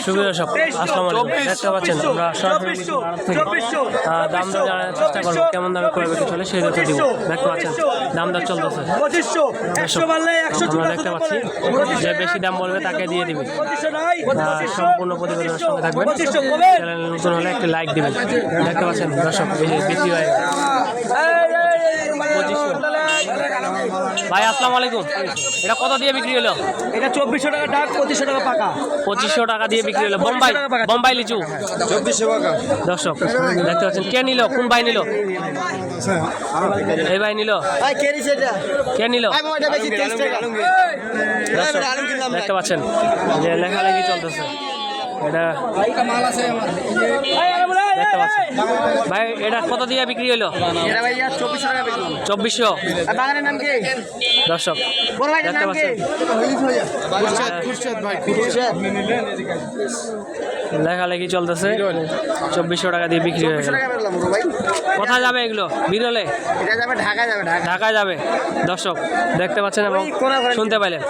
সুবিধা সব আসসালামু আলাইকুম। দেখতে পাচ্ছেন আমরা সরাসরি দাম দর জানার চেষ্টা করবো, কেমন দামে ক্রয় বিক্রি চলে সেই তথ্য দিব। দেখতে পাচ্ছেন দাম দর চলতেছে, আমরা দেখতে পাচ্ছি যে বেশি দাম বলবে তাকে দিয়ে দিবে। সম্পূর্ণ প্রতিবেদনের সঙ্গে থাকবেন, চ্যানেল নতুন হলে একটি লাইক দিবেন। দেখতে পাচ্ছেন দর্শক বিক্রি হয়ে ভাই আসসালামু আলাইকুম। এটা কত দিয়ে বিক্রি হলো? এটা 2400 টাকা ডাক, 2500 টাকা পাকা। 2500 টাকা দিয়ে বিক্রি হলো। বোম্বাই লিচু 2400 টাকা। দর্শক দেখতে পাচ্ছেন কে নিল, কোন ভাই নিল? এই ভাই নিল, ভাই কে নিছে এটা? কে নিল? ভাই এটা বেশি 30 টাকা। দর্শক দেখতে পাচ্ছেন যে লেখালেখি চলতেছে। এটা মাল আছে আমার, দেখতে পাচ্ছেন ভাই এটা কত দিয়ে বিক্রি হলো? এটা ভাই 2400 টাকা বিক্রি। 2400। আর বাগানের নাম কি? দর্শক বড় ভাইয়ের দেখতে নাম কি? পাচ্ছেন খুরশেদ ভাই, খুরশেদ। লেখালেখি চলতেছে। 2400 টাকা দিয়ে বিক্রি হয়ে 2400 গেল। টাকা বললাম বড় ভাই। কোথায় যাবে এগুলো? বিরলে এটা যাবে ঢাকা, যাবে ঢাকা। ঢাকায় যাবে। দর্শক দেখতে পাচ্ছেন এবং শুনতে পাইলেন।